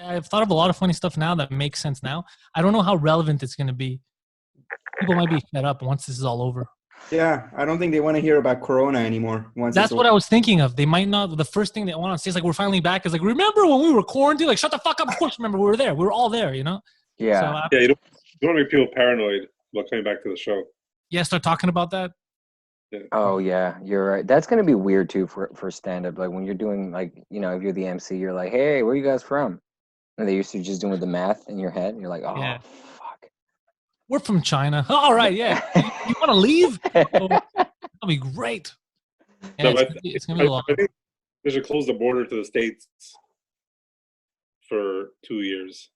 I've thought of a lot of funny stuff now that makes sense now. I don't know how relevant it's going to be. People might be fed up once this is all over. Yeah, I don't think they want to hear about Corona anymore. That's what I was thinking of. They might not. The first thing they want to say is like, "We're finally back." Is like, "Remember when we were quarantined?" Like, shut the fuck up. Of course, remember we were there. We were all there. You know. Yeah. So, Yeah. You don't want to make people paranoid about coming back to the show. Yeah. Start talking about that. Yeah. Oh yeah, you're right. That's gonna be weird too for stand up. Like when you're doing like if you're the MC, you're like, hey, where are you guys from? And they used to just doing the math in your head. And you're like, oh Yeah. fuck. We're from China. All right. Yeah. You want to leave? Oh, that'll be great. No, It's gonna be a lot. I think they should close the border to the States for 2 years.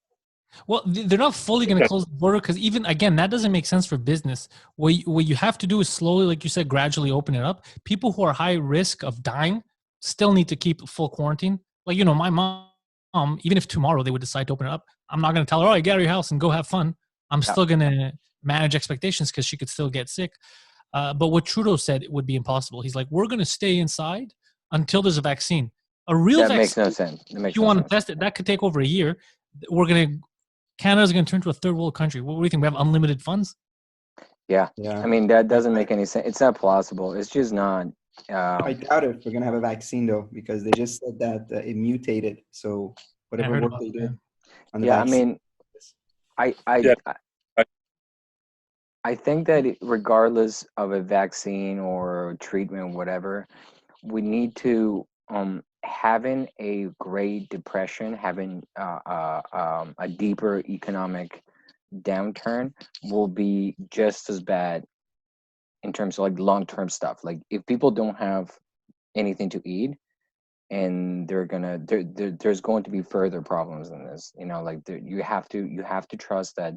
Well, they're not fully going to close the border because even, again, that doesn't make sense for business. What you have to do is slowly, like you said, gradually open it up. People who are high risk of dying still need to keep full quarantine. Like, my mom, even if tomorrow they would decide to open it up, I'm not going to tell her, get out of your house and go have fun. I'm still going to manage expectations because she could still get sick. But what Trudeau said would be impossible. He's like, we're going to stay inside until there's a vaccine. A real vaccine. That makes no sense. If you want to test it, that could take over a year. Canada's going to turn to a third world country. What do you think? We have unlimited funds? Yeah. I mean, that doesn't make any sense. It's not plausible. It's just not. I doubt if we're going to have a vaccine, though, because they just said that it mutated. So whatever work they did on the vaccine. I mean, I think that regardless of a vaccine or treatment, whatever, we need to having a Great Depression, having a deeper economic downturn will be just as bad in terms of like long-term stuff. Like if people don't have anything to eat, and there's going to be further problems than this. You have to trust that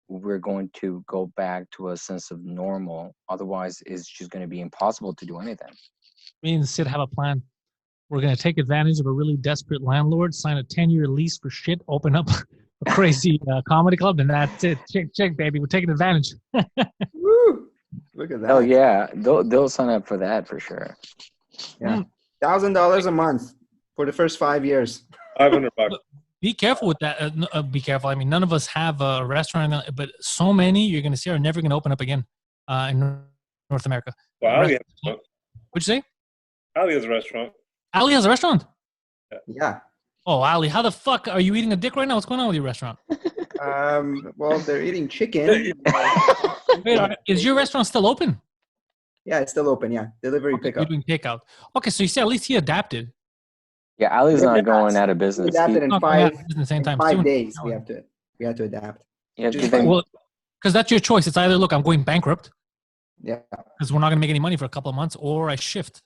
we're going to go back to a sense of normal. Otherwise, it's just going to be impossible to do anything. Me and Sid have a plan. We're going to take advantage of a really desperate landlord, sign a 10-year lease for shit, open up a crazy comedy club, and that's it. Check, baby. We're taking advantage. Woo! Look at that. Oh, yeah. They'll sign up for that for sure. Yeah. $1,000 a month for the first 5 years. $500. Be careful with that. Be careful. I mean, none of us have a restaurant, but so many you're going to see are never going to open up again in North America. Well, Ali What'd you say? Ali has a restaurant. Ali has a restaurant? Yeah. Oh, Ali, how the fuck are you eating a dick right now? What's going on with your restaurant? Well, they're eating chicken. Wait, is your restaurant still open? Yeah, it's still open. Yeah, delivery pickup. You're doing takeout. Okay, so you see, at least he adapted. Yeah, Ali's not going out of business. We adapted in At the same time. 5 days. We had to adapt. Yeah, well, because that's your choice. It's either, look, I'm going bankrupt. Yeah. Because we're not going to make any money for a couple of months, or I shift.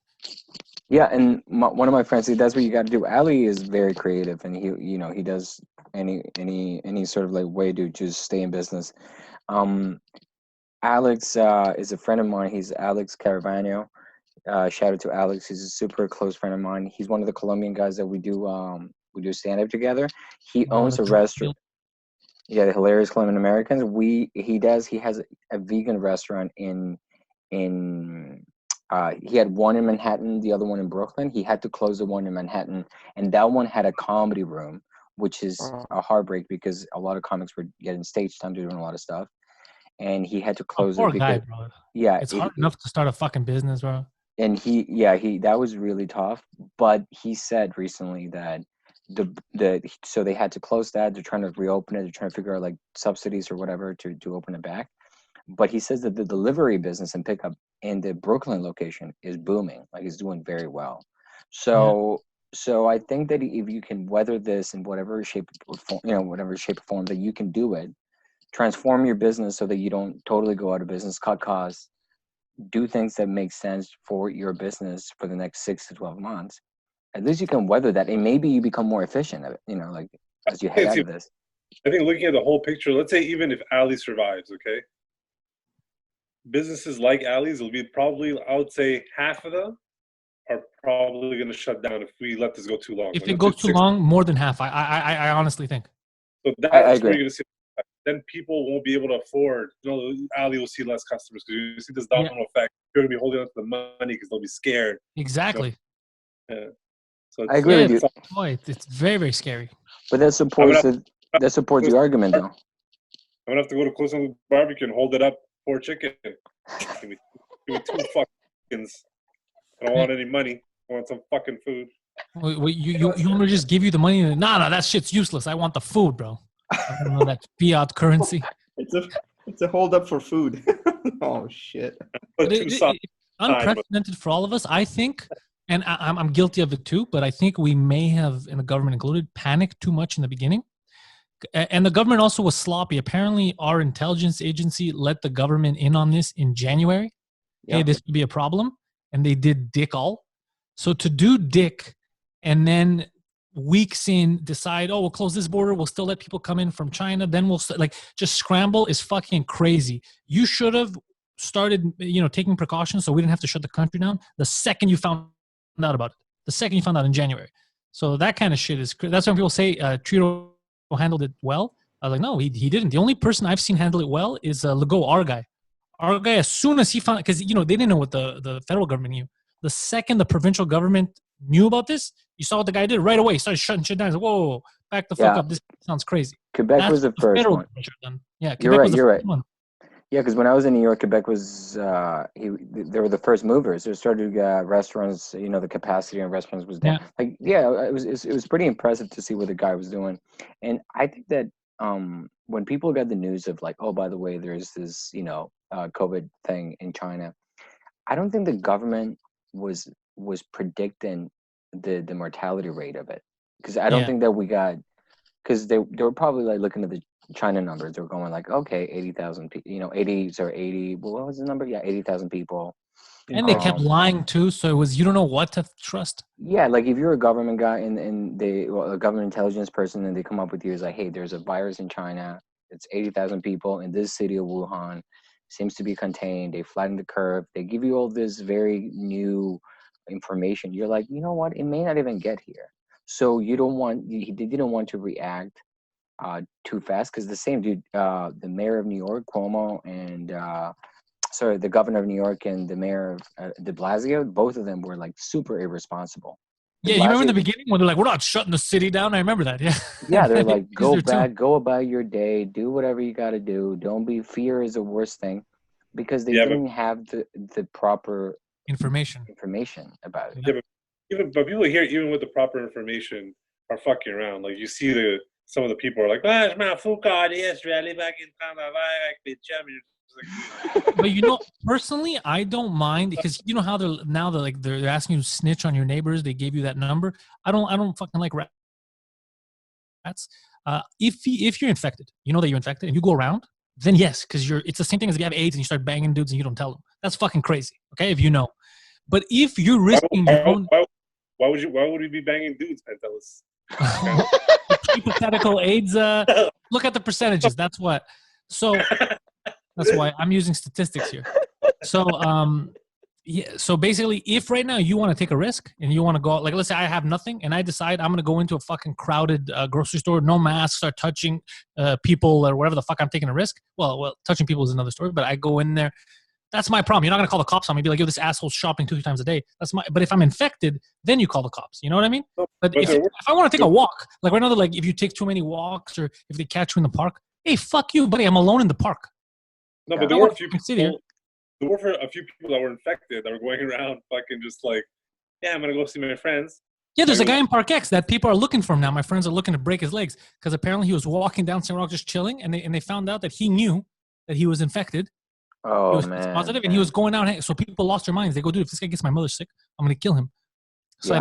Yeah, and one of my friends, that's what you got to do. Ali is very creative, and he does any sort of like way to just stay in business. Alex is a friend of mine. He's Alex Caravano. Shout out to Alex. He's a super close friend of mine. He's one of the Colombian guys that we do stand up together. He owns a restaurant. Yeah, the hilarious Colombian Americans. He has a vegan restaurant in he had one in Manhattan, the other one in Brooklyn. He had to close the one in Manhattan, and that one had a comedy room, which is a heartbreak because a lot of comics were getting stage time, doing a lot of stuff, and he had to close it. Poor guy, bro. Yeah, it's hard enough to start a fucking business, bro. And that was really tough. But he said recently that so they had to close that. They're trying to reopen it. They're trying to figure out like subsidies or whatever to open it back. But he says that the delivery business and pickup in the Brooklyn location is booming. Like it's doing very well. So I think that if you can weather this in whatever shape or form that you can do it, transform your business so that you don't totally go out of business, cut costs, do things that make sense for your business for the next 6 to 12 months. At least you can weather that, and maybe you become more efficient at it, like as you head out of this. I think looking at the whole picture, let's say even if Ali survives, okay? Businesses like Ali's will be probably, I would say, half of them are probably going to shut down if we let this go too long. If it goes too long, more than half. I honestly think. So that's where you're going to see. Then people won't be able to afford. Ali will see less customers because you see this domino effect. You're going to be holding on to the money because they'll be scared. Exactly. So, yeah. So I agree with you. Boy, it's very, very scary. But that supports the argument, though. I'm gonna have to go to Close Barbecue and hold it up for chicken. Give me 2 fuckings. I don't want any money. I want some fucking food. Wait, you want me to just give you the money? Nah, that shit's useless. I want the food, bro. I don't know that fiat currency. It's a hold up for food. Oh shit! It's unprecedented for all of us, I think, and I'm guilty of it too. But I think we may have, and the government included, panicked too much in the beginning. And the government also was sloppy. Apparently, our intelligence agency let the government in on this in January. Yeah. Hey, this could be a problem. And they did dick all. So to do dick and then weeks in decide, oh, we'll close this border. We'll still let people come in from China. Then we'll just scramble is fucking crazy. You should have started, taking precautions so we didn't have to shut the country down the second you found out about it. The second you found out in January. So that kind of shit is, that's when people say Trudeau handled it well. I was like, no, he didn't. The only person I've seen handle it well is Legault, our guy. Our guy, as soon as he found, because they didn't know what the federal government knew. The second the provincial government knew about this, you saw what the guy did right away. He started shutting shit down. He said, whoa, back the fuck up. This sounds crazy. Quebec was the first one. Yeah, Quebec was the first one. Yeah, because when I was in New York, Quebec was they were the first movers. They started restaurants. The capacity in restaurants was down. Yeah. It was pretty impressive to see what the guy was doing. And I think that when people got the news of like, oh, by the way, there's this COVID thing in China, I don't think the government was predicting the mortality rate of it, because I don't think that we got, because they were probably like looking at the China numbers. They were going like, okay, 80,000 people, 80. Well, what was the number? Yeah, 80,000 people. And they kept lying too, so it was, you don't know what to trust. Yeah, like if you're a government guy and a government intelligence person, and they come up with you as like, hey, there's a virus in China. It's 80,000 people in this city of Wuhan. Seems to be contained. They flatten the curve. They give you all this very new information. You're like, you know what? It may not even get here. So they didn't want to react too fast, because the same dude, the mayor of New York, Cuomo, and the governor of New York and the mayor of de Blasio, both of them were like super irresponsible. Yeah, you remember in the beginning when they're like, we're not shutting the city down? I remember that, yeah. Yeah, they're like, go about your day, do whatever you got to do. Don't be, fear is the worst thing, because they didn't have the proper information about it. Yeah, but people here, even with the proper information, are fucking around. Like, you see some of the people are like, but personally, I don't mind, because you know how they're asking you to snitch on your neighbors. They gave you that number. I don't fucking like rats. If you're infected, you know that you're infected, and you go around, then yes, because it's the same thing as if you have AIDS and you start banging dudes and you don't tell them. That's fucking crazy. Okay, if you know. But if you're risking your own, why would we be banging dudes, Pantelis? Hypothetical AIDS. Look at the percentages. That's what. So that's why I'm using statistics here. So so basically, if right now you want to take a risk and you want to go out, like let's say I have nothing and I decide I'm going to go into a fucking crowded grocery store, no mask, start touching people or whatever the fuck, I'm taking a risk. Well, touching people is another story, but I go in there. That's my problem. You're not going to call the cops on me and be like, yo, this asshole's shopping 2 times a day. But if I'm infected, then you call the cops. You know what I mean? But if I want to take a walk, like right now, like if you take too many walks or if they catch you in the park, hey, fuck you, buddy. I'm alone in the park. No, but there were a few people. There were a few people that were infected that were going around fucking just like, yeah, I'm going to go see my friends. Yeah, there's a guy in Park X that people are looking for him now. My friends are looking to break his legs because apparently he was walking down St. Rock just chilling, and they found out that he knew that he was infected. Oh, he was man. positive, and he was going out. So people lost their minds. They go, dude, if this guy gets my mother sick, I'm going to kill him. So I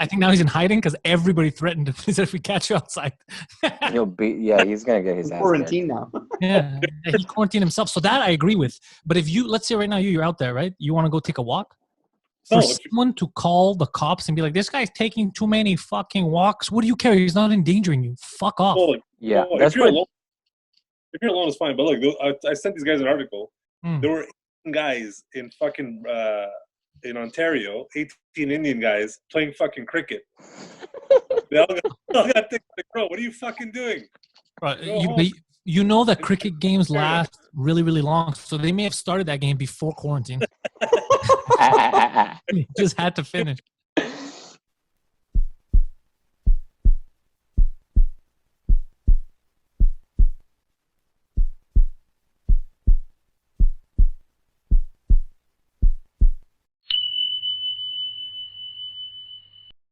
think now he's in hiding because everybody threatened him. He said, if we catch you outside, he's going to get his ass quarantine now. Yeah, he quarantined himself. So that I agree with. But if let's say right now you're out there, right? You want to go take a walk. For someone to call the cops and be like, this guy's taking too many fucking walks. What do you care? He's not endangering you. Fuck off. That's if you're alone, it's fine. But look, I sent these guys an article. There were 18 guys in fucking in Ontario, 18 Indian guys playing fucking cricket. They all got thick, like, bro, what are you fucking doing? Right. You know that cricket games last really, really long, so they may have started that game before quarantine. Just had to finish.